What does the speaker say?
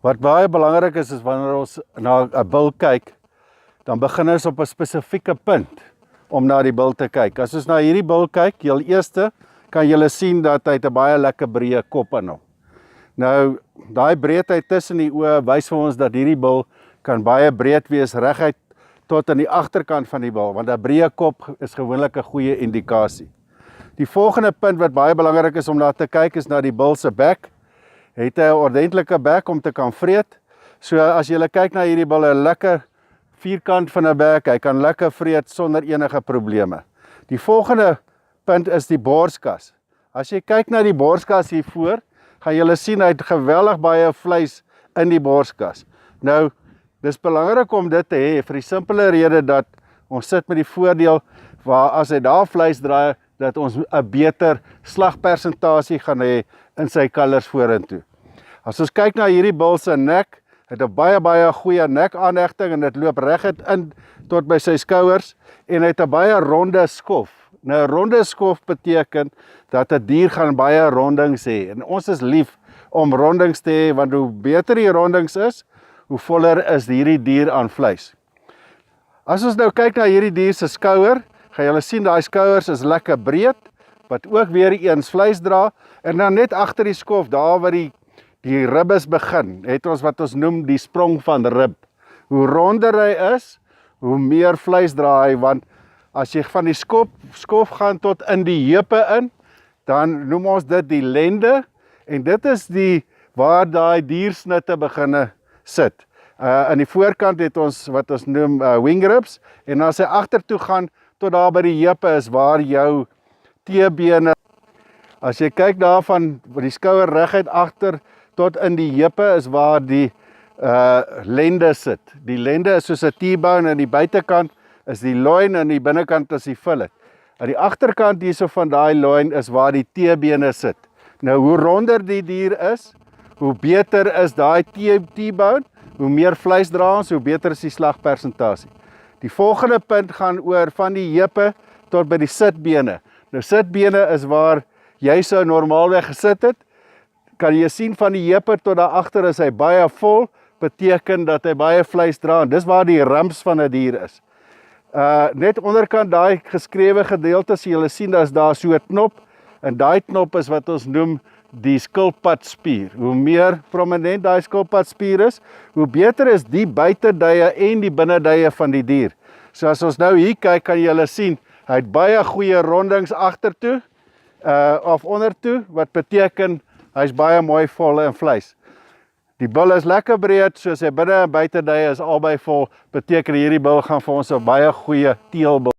Wat baie belangrik is wanneer ons na 'n bil kyk, dan begin ons op 'n spesifieke punt om na die bil te kyk. As ons na hierdie bil kyk, heel eerste, kan julle sien dat hy 'n baie lekker breë kop in hom. Nou, daai breedheid tussen die oë wys vir ons dat hierdie bil kan baie breed wees reguit tot aan die agterkant van die bil, want 'n breë kop is gewoonlik 'n goeie indikasie. Die volgende punt wat baie belangrik is om na te kyk is na die bil se bek. Het hy 'n ordentlike bek om te kan vreet. So as jy kyk na hierdie bil, 'n lekker vierkant van 'n bek, hy kan lekker vreet sonder enige probleme. Die volgende punt is die borskas. As jy kyk na die borskas hier voor, gaan jy sien hy het geweldig baie vleis in die borskas. Nou, dis belangrik om dit te hê vir die simpele rede dat ons sit met die voordeel waar as hy daar vleis draai, dat ons 'n beter slagpersentasie gaan hê in sy kalvers vorentoe. As ons kyk na hierdie bil se nek, het 'n baie goeie nekaanhegting en dit loop reguit in tot by sy skouers en hy het 'n baie ronde skof. Nou 'n ronde skof beteken dat 'n dier gaan baie rondings hê en ons is lief om rondings te hê want hoe beter die rondings is, hoe voller is hierdie dier aan vleis. As ons nou kyk na hierdie dier se skouer, gaan julle sien daai skouers is lekker breed, wat ook weer eens vleis dra, en dan net agter die skof, daar waar die ribbes begin, het ons wat ons noem die sprong van rib. Hoe ronder hy is, hoe meer vleis dra hy, want as jy van die skof gaan tot in die heupe in, dan noem ons dit die lende, en dit is waar daai diersnitte beginne sit. In die voorkant het ons wat ons noem wing ribs, en as hy agtertoe gaan, tot daar by die heupe is waar jou teebene. As jy kyk daarvan, die skouer reguit agter tot in die heupe is waar die lende sit. Die lende is soos 'n T-bone aan die buitekant is die loin en die binnekant is die fillet. Aan die agterkant hierso van daai loin is waar die teebene sit. Nou hoe ronder die dier is, hoe beter is daai T-bone, hoe meer vleis dra ons, hoe beter is die slagpersentasie. Die volgende punt gaan oor van die heupe tot by die sitbene. Nou sitbene is waar jy sou normaalweg gesit het. Kan jy sien van die heupe tot daar agter is hy baie vol, beteken dat hy baie vleis dra. Dis waar die rums van 'n dier is. Net onderkant daai geskrewe gedeelte, as jy sien, is daar so 'n knop, en daai knop is wat ons noem die skilpadspier. Hoe meer prominent daai skilpadspier is, hoe beter is die buiteduie en die binneduie van die dier. So as ons nou hier kyk, kan jy sien, hy het baie goeie rondings agtertoe, of ondertoe, wat beteken, hy is baie mooi vol in vleis. Die bil is lekker breed, so sy binne en buiteduie is albei vol, beteken hierdie bil gaan vir ons 'n baie goeie teelbil.